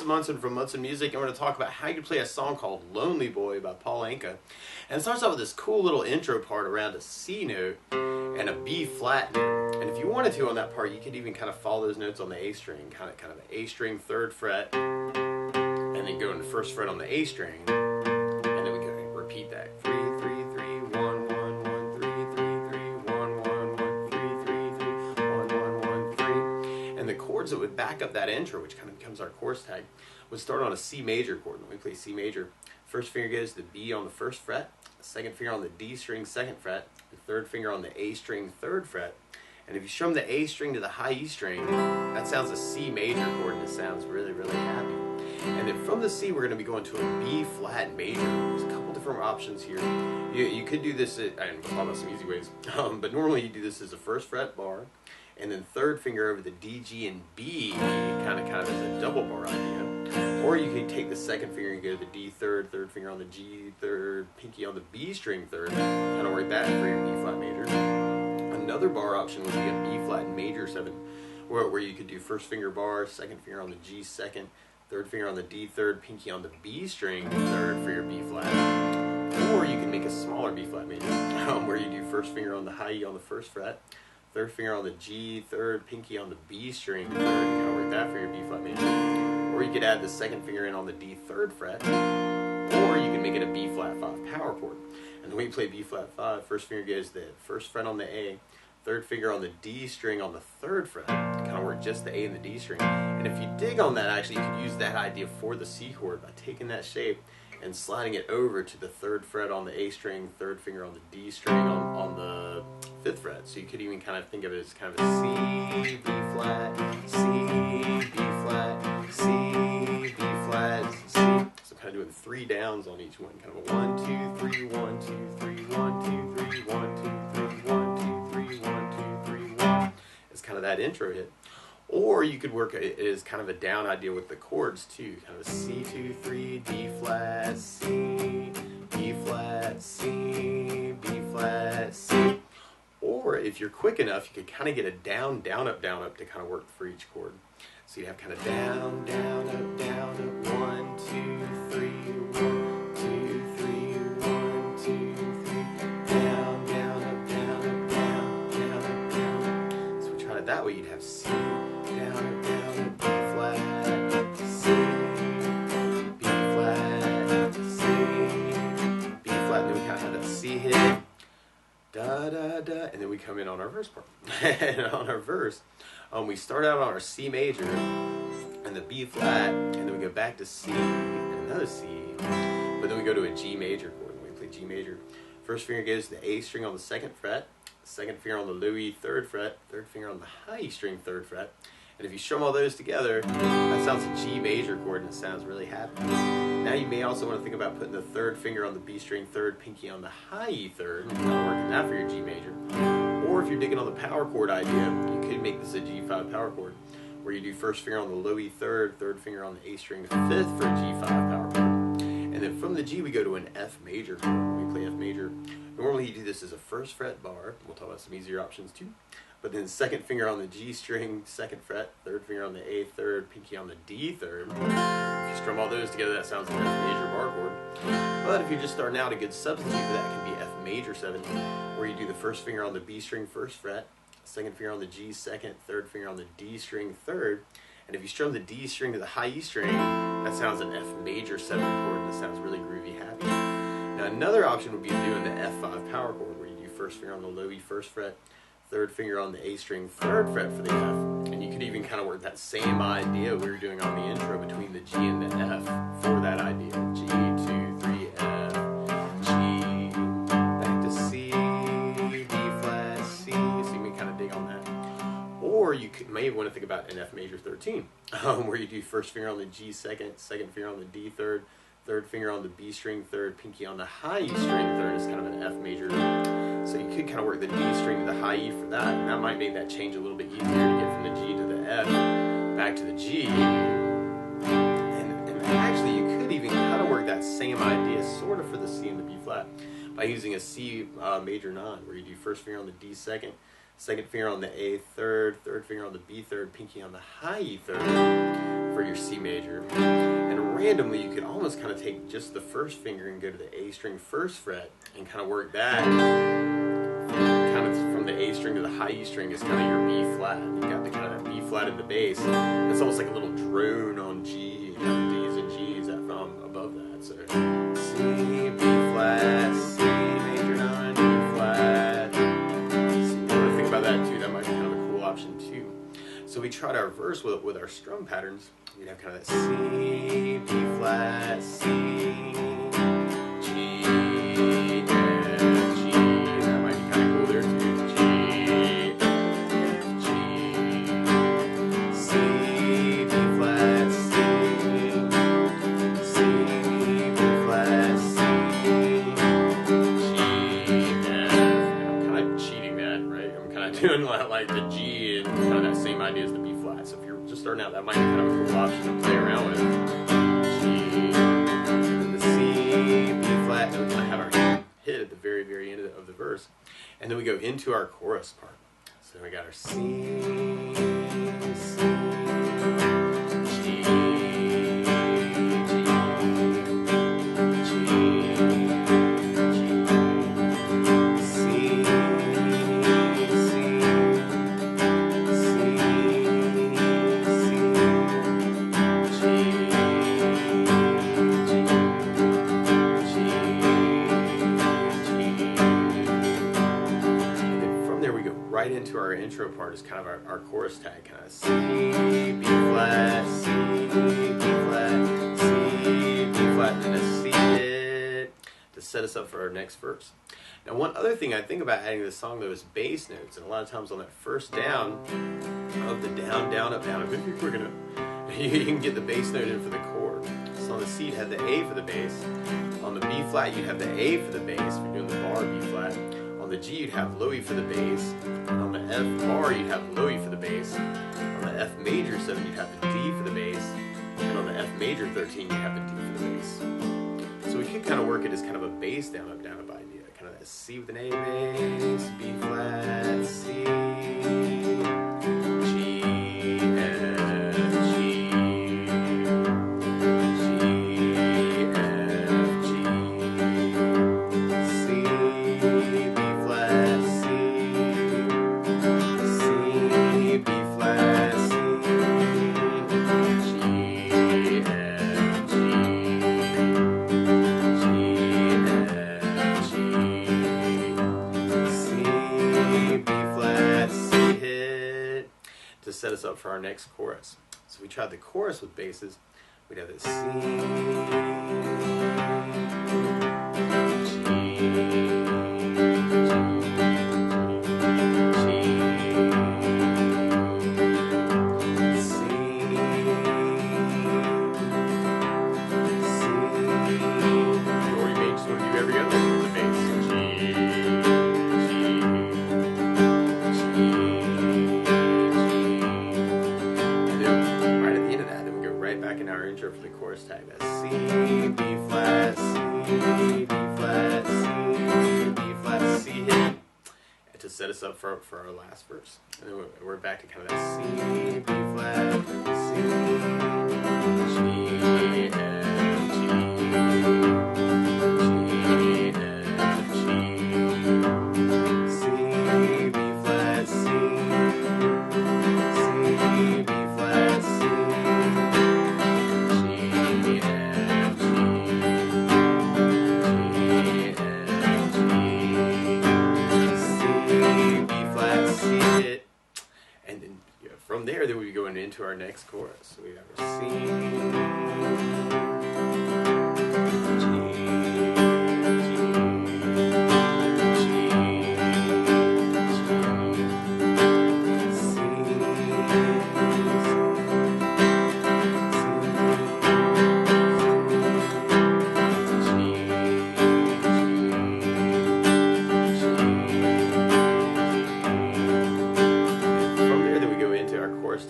is Munson from Munson Music, and we're going to talk about how you can play a song called Lonely Boy by Anka. And it starts out with this cool little intro part around a C note and a B flat note. And if you wanted to on that part, you could even kind of follow those notes on the A string, kind of an A string, 3rd fret, and then go in the 1st fret on the A string, and then we can repeat that. 3, 3, 3, 1, 1, 1, 3, 3, 3, 1, 1, 1, 3, 3, 3, 1, 1, 1, 3. And the chords that would back up that intro, which kind of becomes our chorus tag, would start on a C major chord. When we play C major, first finger goes to the B on the 1st fret, second finger on the D string, 2nd fret, the third finger on the A string, 3rd fret. And if you strum the A string to the high E string, that sounds a C major chord, and it sounds really, really happy. And then from the C, we're going to be going to a B flat major. There's a couple different options here. You could do this, and we'll talk about some easy ways, but normally you do this as a 1st fret bar, and then 3rd finger over the D, G, and B, kind of as a double bar idea. Or you could take the 2nd finger and go to the D 3rd, 3rd finger on the G 3rd, pinky on the B string 3rd, kind of work that for your B flat major. Another bar option would be a B flat major 7, where you could do 1st finger bar, 2nd finger on the G 2nd, 3rd finger on the D 3rd, pinky on the B string 3rd for your B flat. Or you can make a smaller B flat major, where you do 1st finger on the high E on the 1st fret, 3rd finger on the G 3rd, pinky on the B string 3rd, kind of work that for your B flat major. Or you could add the 2nd finger in on the D 3rd fret, or you can make it a B flat 5 power chord. And when we play B flat 5, 1st finger goes to the 1st fret on the A, 3rd finger on the D string on the 3rd fret, kind of work just the A and the D string. And if you dig on that, actually, you could use that idea for the C chord by taking that shape and sliding it over to the 3rd fret on the A string, 3rd finger on the D string on the 5th fret. So you could even kind of think of it as kind of a C, B flat, C, B flat, C, B flat, C. So kind of doing 3 downs on each one, kind of a 1, 2, 3, 1, 2, 3, 1, 2, 3, 1, 2, 3, 1, 2, 3, 1, 2, 3, 1. It's kind of that intro hit. Or you could work it as kind of a down idea with the chords too, kind of a C, 2, 3, D flat, C, B flat, C, B flat, C. Or if you're quick enough, you could kind of get a down, down, up to kind of work for each chord. So you have kind of down, down, up, 1, 2, 3, 1, 2, 3, 1, 2, 3, down, down, up, down, down. So we try it that way. You'd have C, down, up, B flat, C, B flat, C, B flat. And then we kind of have that C hit. Da da da, and then we come in on our verse part. And on our verse, we start out on our C major and the B flat, and then we go back to C and another C, but then we go to a G major chord. When we play G major, 1st finger goes to the A string on the 2nd fret, 2nd finger on the low E 3rd fret, 3rd finger on the high E string 3rd fret. And if you strum all those together, that sounds a G major chord, and it sounds really happy. Now you may also want to think about putting the 3rd finger on the B string 3rd, pinky on the high E 3rd, and kind of working that for your G major. Or if you're digging on the power chord idea, you could make this a G5 power chord, where you do 1st finger on the low E 3rd, 3rd finger on the A string 5th for a G5 power chord. And then from the G we go to an F major chord. When we play F major, normally you do this as a 1st fret bar. We'll talk about some easier options too. But then 2nd finger on the G string, 2nd fret, 3rd finger on the A 3rd, pinky on the D 3rd. If you strum all those together, that sounds like an F major bar chord. But if you're just starting out, a good substitute for that can be F major 7, where you do the 1st finger on the B string 1st fret, 2nd finger on the G 2nd, 3rd finger on the D string 3rd. And if you strum the D string to the high E string, that sounds an F major 7 chord, and it sounds really groovy, happy. Now another option would be doing the F5 power chord, where you do 1st finger on the low E 1st fret, 3rd finger on the A string 3rd fret for the F. And you could even kind of work that same idea we were doing on the intro between the G and the F for that idea. G, 2, 3, F, G, back to C, B flat, C. So you may kind of dig on that. Or you may want to think about an F major 13, where you do 1st finger on the G 2nd, 2nd finger on the D 3rd, 3rd finger on the B string 3rd, pinky on the high E string 3rd is kind of an F major. So you could kind of work the D string to the high E for that, and that might make that change a little bit easier to get from the G to the F back to the G. And actually you could even kind of work that same idea sort of for the C and the B flat by using a C major 9, where you do 1st finger on the D 2nd, 2nd finger on the A 3rd, 3rd finger on the B 3rd, pinky on the high E 3rd, for your C major. And randomly, you could almost kind of take just the first finger and go to the A string first fret and kind of work that. Kind of from the A string to the high E string is kind of your B flat. You got the kind of B flat in the bass. It's almost like a little drone on G, kind of D's and G's above that. So C, B flat, C major 9, B flat. So you want to think about that too. That might be kind of a cool option too. So we tried our verse with our strum patterns. We'd have kind of that C, B flat, C, G, F, G. That might be kind of cool there too. G, F, G, C, B flat, C, C, B flat, C, G, F. And I'm kind of cheating that, right? I'm kind of doing like the G and kind of that same idea as the B flat. So if you're just starting out, that might be kind of a cool option to play around with. G, and then the C, B flat, and we kind of have our hit at the very, very end of the verse. And then we go into our chorus part. So we got our C, C, G, G, G, G, C, right into our intro part is kind of our chorus tag, kind of C, B flat, C, B flat, C, B flat, and then a C hit to set us up for our next verse. Now, one other thing I think about adding to this song though is bass notes, and a lot of times on that first down of the down, down, up, down, we're gonna you can get the bass note in for the chord. So on the C, you'd have the A for the bass. On the B flat, you'd have the A for the bass. If you're doing the bar B flat. On the G, you'd have low E for the bass. And on the F bar, you'd have low E for the bass. On the F major 7, you'd have the D for the bass. And on the F major 13, you'd have the D for the bass. So we could kind of work it as kind of a bass down, up idea. Kind of that C with an A bass, B flat, C, G, F, G, G, F, G, C, B flat, C, C, B flat, C, G, F, G, G, F, G, C, B flat, C hit to set us up for our next chorus. So we tried the chorus with basses. We'd have this C, for the chorus tag. That's C, B flat, C, B flat, C, B flat, C hit to set us up for our last verse. And then we're back to kind of that C, B flat, C, G, F, G, G, F, G, C, B flat, C, C, B flat, C, from there, then we go into our next chorus. So we have our C, G,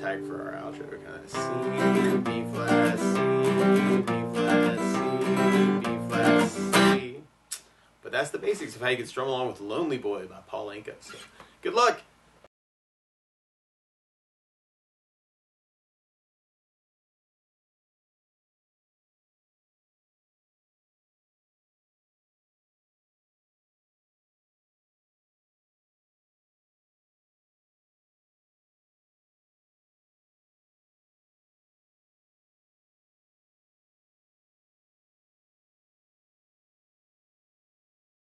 tag for our outro, kind of C, B flat, C, B flat, C, B flat, C. But that's the basics of how you can strum along with Lonely Boy by Paul Anka. So, good luck!